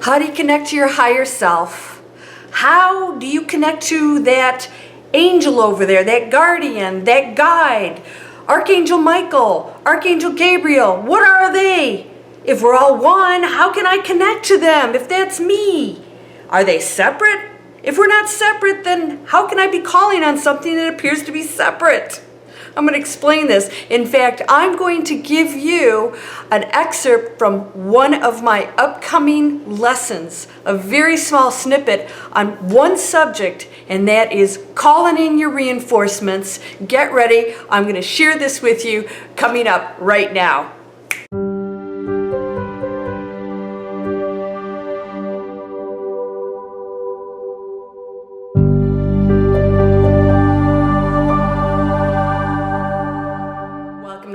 How do you connect to your higher self? How do you connect to that angel over there, that guardian, that guide? Archangel Michael, Archangel Gabriel, what are they? If we're all one, how can I connect to them if that's me? Are they separate? If we're not separate, then how can I be calling on something that appears to be separate? I'm going to explain this. In fact, I'm going to give you an excerpt from one of my upcoming lessons, a very small snippet on one subject, and that is calling in your reinforcements. Get ready. I'm going to share this with you coming up right now.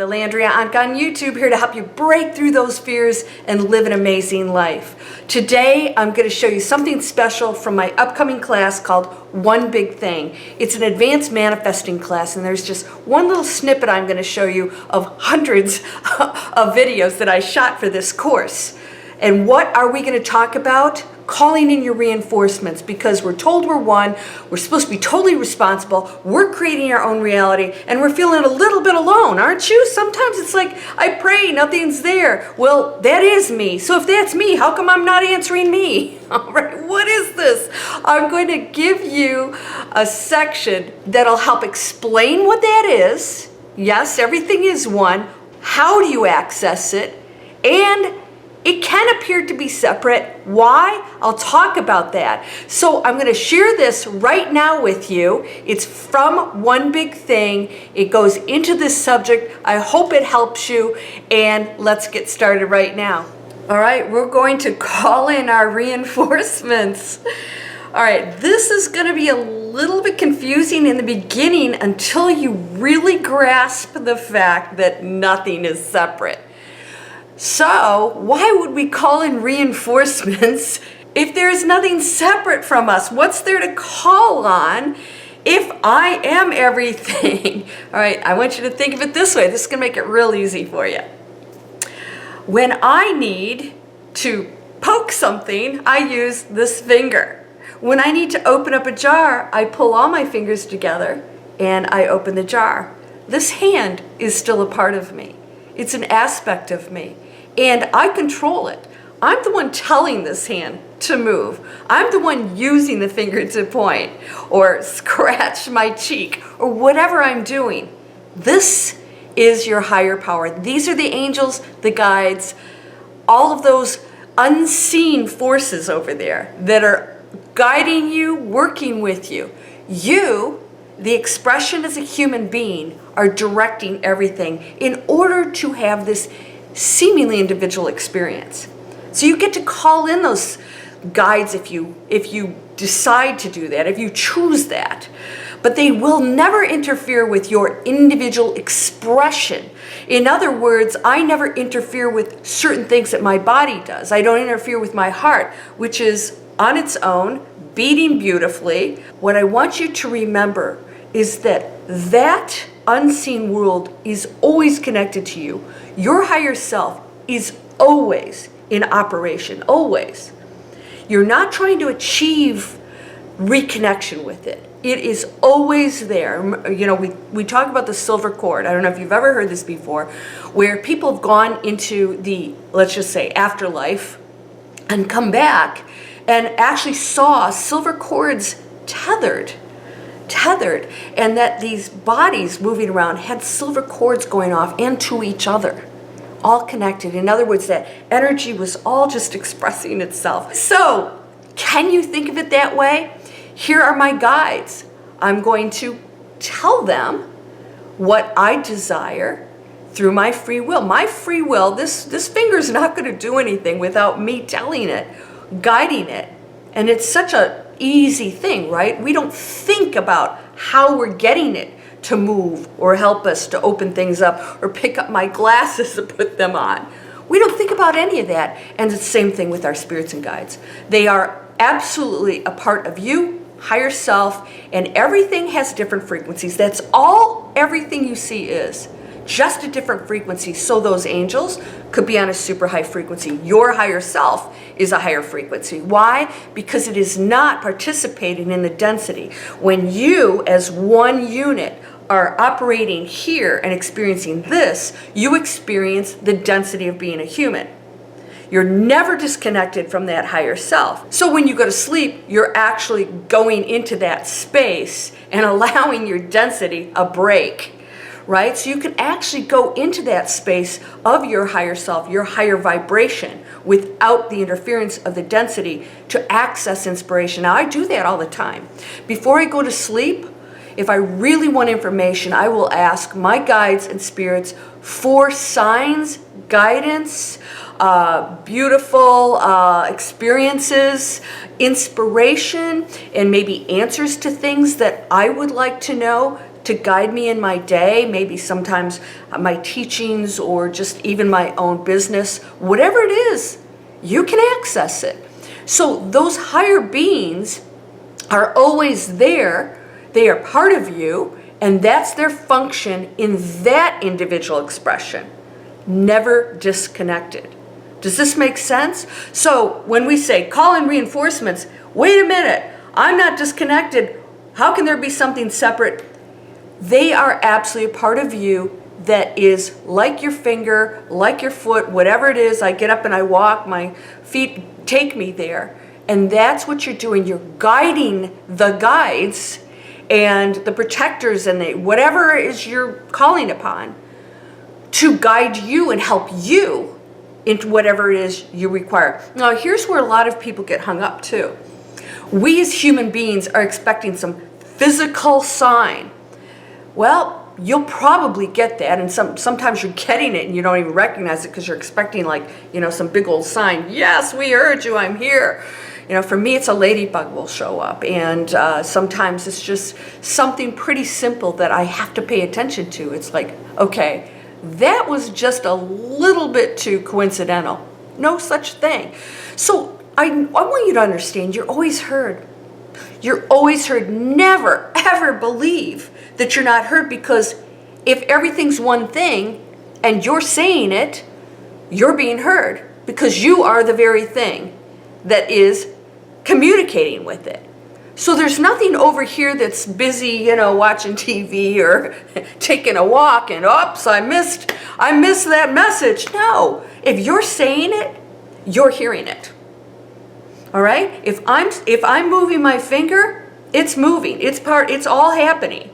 Landria Onkka on YouTube, here to help you break through those fears and live an amazing life. Today, I'm going to show you something special from my upcoming class called One Big Thing. It's an advanced manifesting class, and there's just one little snippet I'm going to show you of hundreds of videos that I shot for this course. And what are we going to talk about? Calling in your reinforcements, because we're told we're one, we're supposed to be totally responsible, we're creating our own reality, and we're feeling a little bit alone, aren't you? Sometimes it's like, I pray, nothing's there. Well, that is me. So if that's me, how come I'm not answering me? All right, what is this? I'm going to give you a section that'll help explain what that is. Yes, everything is one. How do you access it? And it can appear to be separate. Why? I'll talk about that. So I'm going to share this right now with you. It's from One Big Thing. It goes into this subject. I hope it helps you. And let's get started right now. All right, we're going to call in our reinforcements. All right, this is going to be a little bit confusing in the beginning until you really grasp the fact that nothing is separate. So, why would we call in reinforcements if there's nothing separate from us? What's there to call on if I am everything? All right, I want you to think of it this way. This is going to make it real easy for you. When I need to poke something, I use this finger. When I need to open up a jar, I pull all my fingers together and I open the jar. This hand is still a part of me. It's an aspect of me. And I control it. I'm the one telling this hand to move. I'm the one using the finger to point or scratch my cheek or whatever I'm doing. This is your higher power. These are the angels, the guides, all of those unseen forces over there that are guiding you, working with you. You, the expression as a human being, are directing everything in order to have this seemingly individual experience. So you get to call in those guides if you decide to do that, if you choose that. But they will never interfere with your individual expression. In other words, I never interfere with certain things that my body does. I don't interfere with my heart, which is on its own, beating beautifully. What I want you to remember is that that unseen world is always connected to you. Your higher self is always in operation, always. You're not trying to achieve reconnection with it. It is always there. You know, we talk about the silver cord. I don't know if you've ever heard this before, where people have gone into the, let's just say, afterlife and come back and actually saw silver cords tethered, and that these bodies moving around had silver cords going off and to each other, all connected. In other words, that energy was all just expressing itself. So, can you think of it that way? Here are my guides. I'm going to tell them what I desire through my free will. My free will, this finger's not going to do anything without me telling it, guiding it. And it's such a easy thing, right? We don't think about how we're getting it to move or help us to open things up or pick up my glasses to put them on. We don't think about any of that. And it's the same thing with our spirits and guides. They are absolutely a part of you, higher self, and everything has different frequencies. That's all everything you see is. just a different frequency. So those angels could be on a super high frequency. Your higher self is a higher frequency. Why? Because it is not participating in the density. When you, as one unit, are operating here and experiencing this, you experience the density of being a human. You're never disconnected from that higher self. So when you go to sleep, you're actually going into that space and allowing your density a break, right? So you can actually go into that space of your higher self, your higher vibration, without the interference of the density to access inspiration. Now, I do that all the time. Before I go to sleep, if I really want information, I will ask my guides and spirits for signs, guidance, beautiful experiences, inspiration, and maybe answers to things that I would like to know to guide me in my day, maybe sometimes my teachings or just even my own business. Whatever it is, you can access it. So those higher beings are always there. They are part of you, and that's their function in that individual expression. Never disconnected. Does this make sense? So when we say call in reinforcements, wait a minute, I'm not disconnected. How can there be something separate? They are absolutely a part of you that is like your finger, like your foot, whatever it is. I get up and I walk, my feet take me there. And that's what you're doing. You're guiding the guides and the protectors and whatever it is you're calling upon to guide you and help you into whatever it is you require. Now, here's where a lot of people get hung up too. We as human beings are expecting some physical sign. Well, you'll probably get that, and sometimes you're getting it and you don't even recognize it because you're expecting some big old sign. Yes, we heard you, I'm here. For me, it's a ladybug will show up, and sometimes it's just something pretty simple that I have to pay attention to. It's like, okay, that was just a little bit too coincidental. No such thing. So I want you to understand, you're always heard. You're always heard. Never, ever believe that you're not heard, because if everything's one thing and you're saying it, you're being heard, because you are the very thing that is communicating with it. So there's nothing over here that's busy, watching TV or taking a walk and, oops, I missed that message. No, if you're saying it, you're hearing it. All right? If I'm moving my finger, it's moving. It's all happening.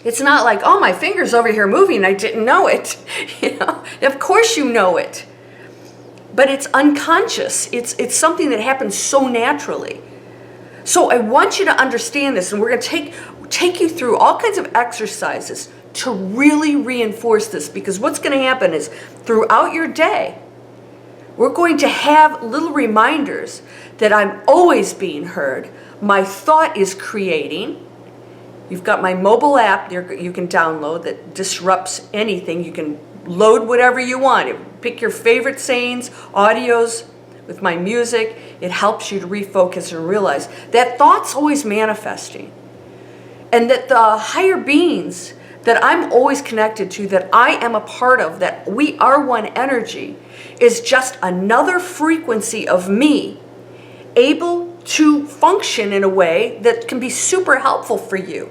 It's not like, oh, my finger's over here moving, I didn't know it. Of course you know it. But it's unconscious. It's something that happens so naturally. So I want you to understand this, and we're going to take you through all kinds of exercises to really reinforce this, because what's going to happen is throughout your day, we're going to have little reminders that I'm always being heard. My thought is creating. You've got my mobile app you can download that disrupts anything. You can load whatever you want. Pick your favorite sayings, audios with my music. It helps you to refocus and realize that thought's always manifesting. And that the higher beings that I'm always connected to, that I am a part of, that we are one energy, is just another frequency of me able to function in a way that can be super helpful for you.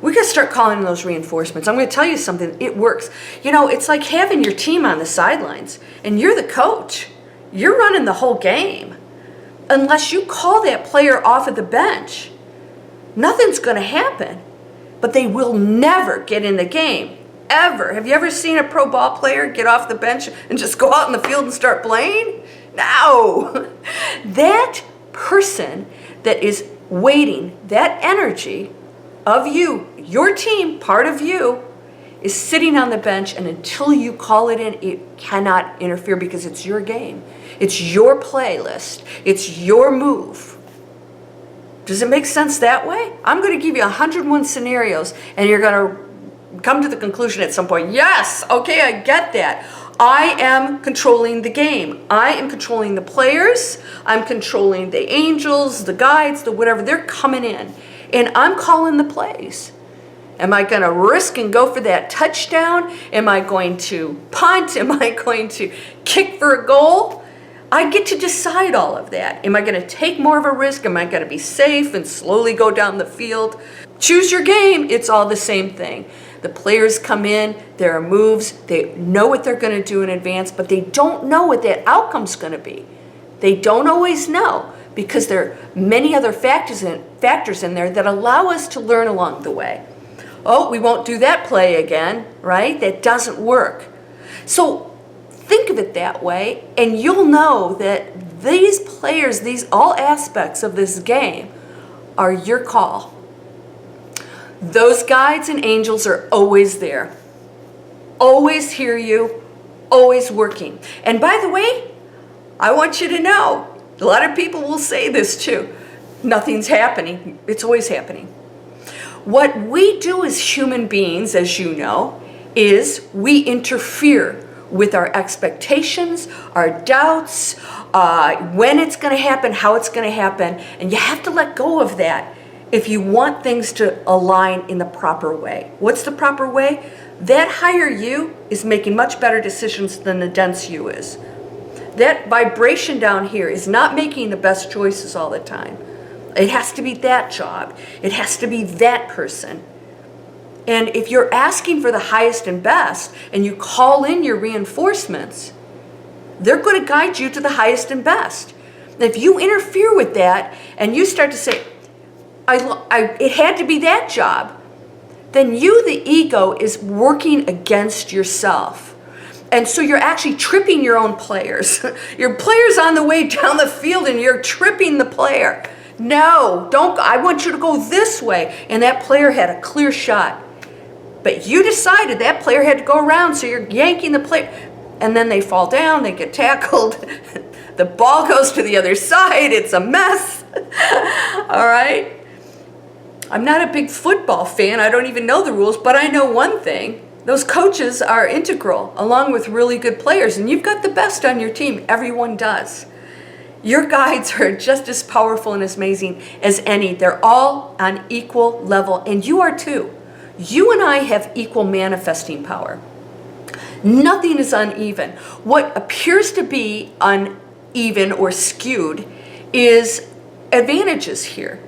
We got to start calling in those reinforcements. I'm going to tell you something. It works. It's like having your team on the sidelines, and you're the coach. You're running the whole game. Unless you call that player off of the bench, nothing's going to happen. But they will never get in the game, ever. Have you ever seen a pro ball player get off the bench and just go out in the field and start playing? No. That person that is waiting, that energy of you, your team, part of you, is sitting on the bench, and until you call it in, it cannot interfere, because it's your game. It's your playlist. It's your move. Does it make sense that way? I'm going to give you 101 scenarios, and you're going to come to the conclusion at some point, yes, okay, I get that. I am controlling the game. I am controlling the players. I'm controlling the angels, the guides, the whatever. They're coming in. And I'm calling the plays. Am I going to risk and go for that touchdown? Am I going to punt? Am I going to kick for a goal? I get to decide all of that. Am I going to take more of a risk? Am I going to be safe and slowly go down the field? Choose your game. It's all the same thing. The players come in, there are moves, they know what they're going to do in advance, but they don't know what that outcome's going to be. They don't always know because there are many other factors in there that allow us to learn along the way. Oh, we won't do that play again, right? That doesn't work. So think of it that way, and you'll know that these players, all aspects of this game are your call. Those guides and angels are always there, always hear you, always working. And by the way, I want you to know, a lot of people will say this too, nothing's happening. It's always happening. What we do as human beings, as you know, is we interfere with our expectations, our doubts, when it's going to happen, how it's going to happen, and you have to let go of that if you want things to align in the proper way. What's the proper way? That higher you is making much better decisions than the dense you is. That vibration down here is not making the best choices all the time. It has to be that job. It has to be that person. And if you're asking for the highest and best and you call in your reinforcements, they're going to guide you to the highest and best. If you interfere with that and you start to say, it had to be that job, then you, the ego, is working against yourself. And so you're actually tripping your own players. Your player's on the way down the field and you're tripping the player. No, don't. I want you to go this way. And that player had a clear shot. But you decided that player had to go around, so you're yanking the player. And then they fall down, they get tackled. The ball goes to the other side. It's a mess. All right? I'm not a big football fan. I don't even know the rules, but I know one thing. Those coaches are integral, along with really good players. And you've got the best on your team. Everyone does. Your guides are just as powerful and as amazing as any. They're all on equal level, and you are too. You and I have equal manifesting power. Nothing is uneven. What appears to be uneven or skewed is advantages here.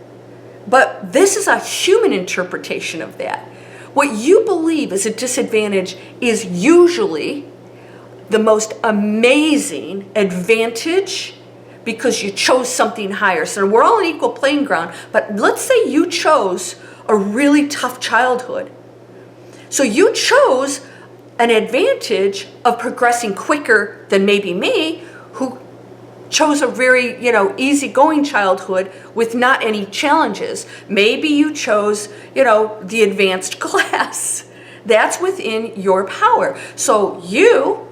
But this is a human interpretation of that. What you believe is a disadvantage is usually the most amazing advantage because you chose something higher. So we're all on equal playing ground, but let's say you chose a really tough childhood. So you chose an advantage of progressing quicker than maybe me, who chose a very, easygoing childhood with not any challenges. Maybe you chose, the advanced class. That's within your power. So you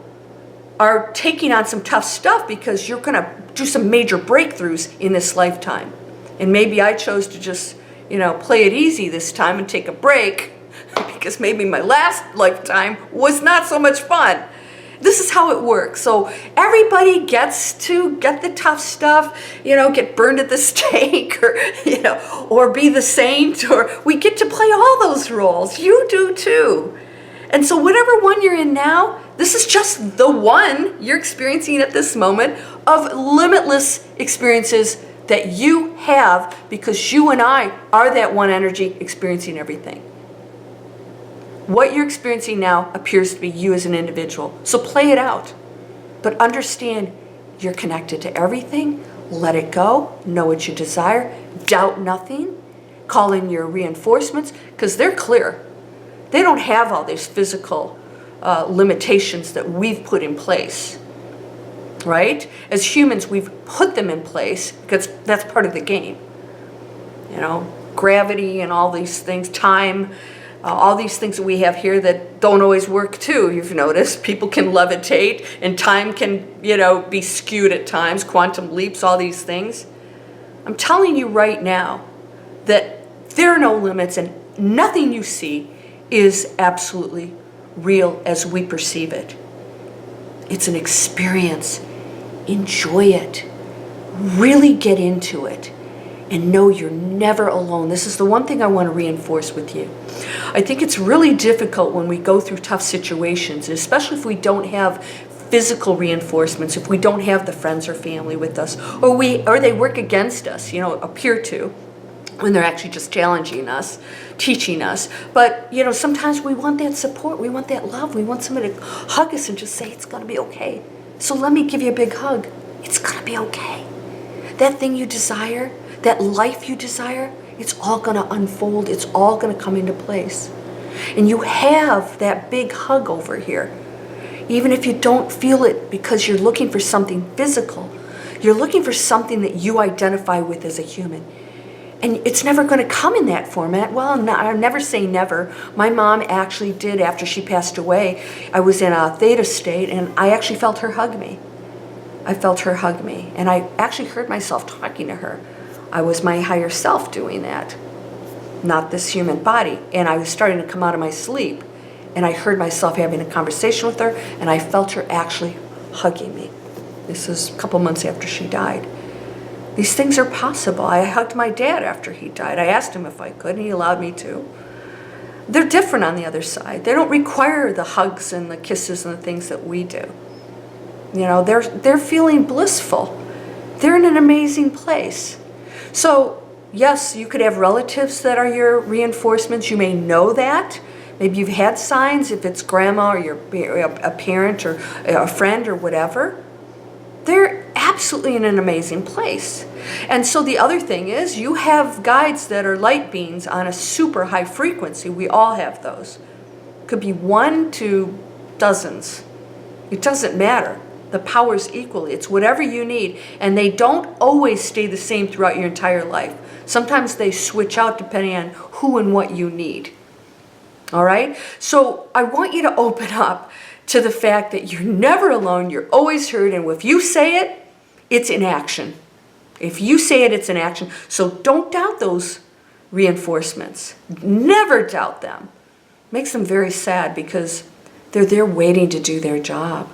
are taking on some tough stuff because you're going to do some major breakthroughs in this lifetime. And maybe I chose to just, play it easy this time and take a break because maybe my last lifetime was not so much fun. This is how it works. So everybody gets to get the tough stuff, get burned at the stake or be the saint, or we get to play all those roles. You do too. And so whatever one you're in now, this is just the one you're experiencing at this moment of limitless experiences that you have because you and I are that one energy experiencing everything. What you're experiencing now appears to be you as an individual. So play it out. But understand you're connected to everything. Let it go. Know what you desire. Doubt nothing. Call in your reinforcements because they're clear. They don't have all these physical limitations that we've put in place. Right? As humans, we've put them in place because that's part of the game. Gravity and all these things, time, all these things that we have here that don't always work too. You've noticed people can levitate and time can, be skewed at times, quantum leaps, all these things. I'm telling you right now that there are no limits and nothing you see is absolutely real as we perceive it. It's an experience. Enjoy it. Really get into it and know you're never alone. This is the one thing I want to reinforce with you. I think it's really difficult when we go through tough situations, especially if we don't have physical reinforcements, if we don't have the friends or family with us, or they work against us, appear to, when they're actually just challenging us, teaching us. But, sometimes we want that support, we want that love, we want somebody to hug us and just say, it's going to be okay. So let me give you a big hug. It's going to be okay. That thing you desire, that life you desire, it's all going to unfold. It's all going to come into place. And you have that big hug over here. Even if you don't feel it because you're looking for something physical, you're looking for something that you identify with as a human. And it's never going to come in that format. Well, no, I never say never. My mom actually did after she passed away. I was in a theta state, and I actually felt her hug me. I felt her hug me. And I actually heard myself talking to her. I was my higher self doing that, not this human body. And I was starting to come out of my sleep. And I heard myself having a conversation with her, and I felt her actually hugging me. This is a couple months after she died. These things are possible. I hugged my dad after he died. I asked him if I could, and he allowed me to. They're different on the other side. They don't require the hugs and the kisses and the things that we do. They're feeling blissful. They're in an amazing place. So, yes, you could have relatives that are your reinforcements. You may know that. Maybe you've had signs, if it's grandma or a parent or a friend or whatever. They're absolutely in an amazing place. And so the other thing is, you have guides that are light beings on a super high frequency. We all have those. Could be 1 to dozens. It doesn't matter. The power's equally. It's whatever you need. And they don't always stay the same throughout your entire life. Sometimes they switch out depending on who and what you need. All right? So I want you to open up to the fact that you're never alone, you're always heard, and if you say it, it's in action. If you say it, it's in action. So don't doubt those reinforcements. Never doubt them. Makes them very sad because they're there waiting to do their job.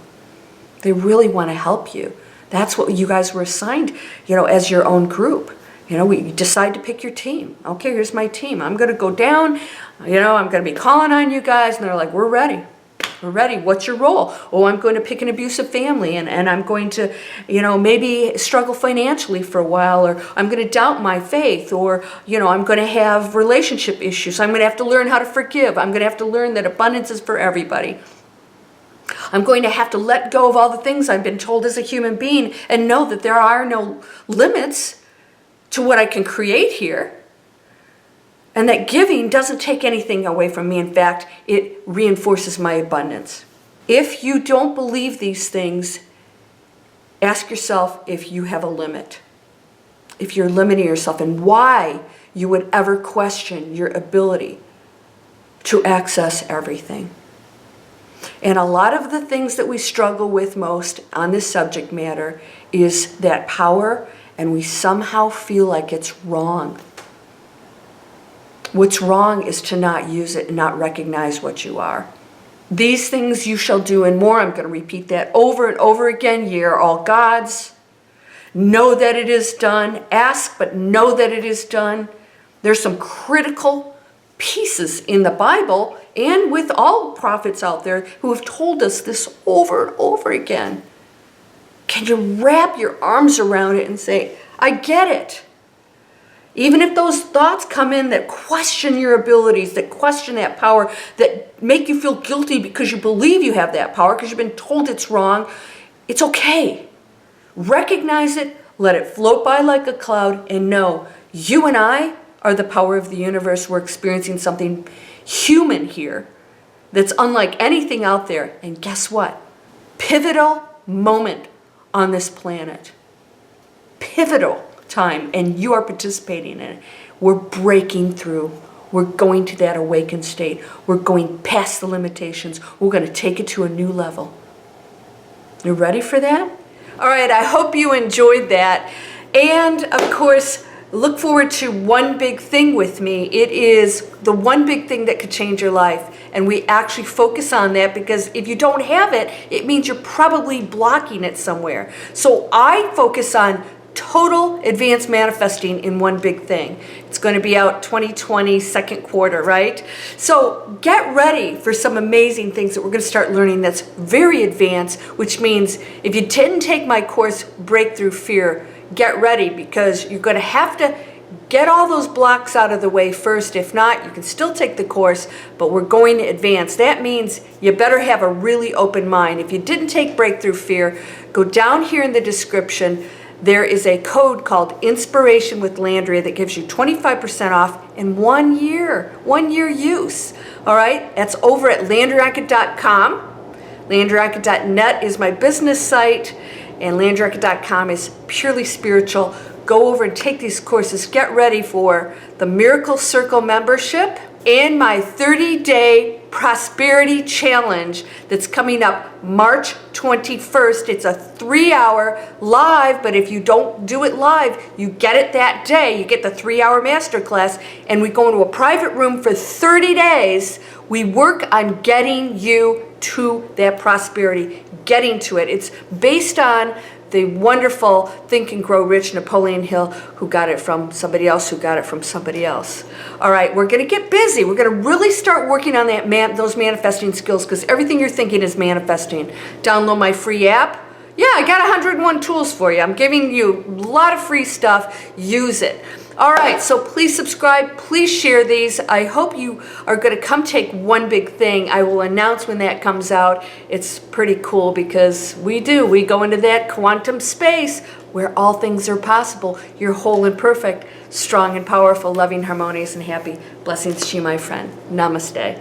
They really want to help you. That's what you guys were assigned, as your own group. We decide to pick your team. Okay, here's my team. I'm going to go down. I'm going to be calling on you guys. And they're like, we're ready. We're ready. What's your role? Oh, I'm going to pick an abusive family, and I'm going to, maybe struggle financially for a while, or I'm going to doubt my faith, or, I'm going to have relationship issues. I'm going to have to learn how to forgive. I'm going to have to learn that abundance is for everybody. I'm going to have to let go of all the things I've been told as a human being and know that there are no limits to what I can create here. And that giving doesn't take anything away from me. In fact, it reinforces my abundance. If you don't believe these things, ask yourself if you have a limit. If you're limiting yourself, and why you would ever question your ability to access everything. And a lot of the things that we struggle with most on this subject matter is that power, and we somehow feel like it's wrong. What's wrong is to not use it and not recognize what you are. These things you shall do and more. I'm going to repeat that over and over again. Ye are all God's. Know that it is done. Ask, but know that it is done. There's some critical pieces in the Bible and with all prophets out there who have told us this over and over again. Can you wrap your arms around it and say, I get it? Even if those thoughts come in that question your abilities, that question that power, that make you feel guilty because you believe you have that power, because you've been told it's wrong, it's okay. Recognize it, let it float by like a cloud, and know you and I are the power of the universe. We're experiencing something human here that's unlike anything out there. And guess what? Pivotal moment on this planet. Pivotal time, and you are participating in it. We're breaking through. We're going to that awakened state. We're going past the limitations. We're going to take it to a new level. You ready for that? All right, I hope you enjoyed that. And of course, look forward to One Big Thing with me. It is the one big thing that could change your life. And we actually focus on that, because if you don't have it, it means you're probably blocking it somewhere. So I focus on Total Advanced Manifesting in One Big Thing. It's going to be out 2020 second quarter, right? So get ready for some amazing things that we're going to start learning that's very advanced, which means if you didn't take my course, Breakthrough Fear, get ready, because you're going to have to get all those blocks out of the way first. If not, you can still take the course, but we're going to advance. That means you better have a really open mind. If you didn't take Breakthrough Fear, go down here in the description. There is a code called Inspiration with Landria that gives you 25% off in 1 year use. All right, that's over at landriaonkka.com. Landriaonkka.net is my business site, and landriaonkka.com is purely spiritual. Go over and take these courses. Get ready for the Miracle Circle membership and my 30-day prosperity challenge that's coming up March 21st. It's a 3-hour live, but if you don't do it live, you get it that day. You get the 3-hour masterclass, and we go into a private room for 30 days. We work on getting you to that prosperity, getting to it. It's based on the wonderful Think and Grow Rich Napoleon Hill, who got it from somebody else, who got it from somebody else. All right, we're going to get busy. We're going to really start working on those manifesting skills, because everything you're thinking is manifesting. Download my free app. Yeah, I got 101 tools for you. I'm giving you a lot of free stuff. Use it. All right, so please subscribe. Please share these. I hope you are going to come take One Big Thing. I will announce when that comes out. It's pretty cool, because we go into that quantum space where all things are possible. You're whole and perfect, strong and powerful, loving, harmonious, and happy. Blessings to you, my friend. Namaste.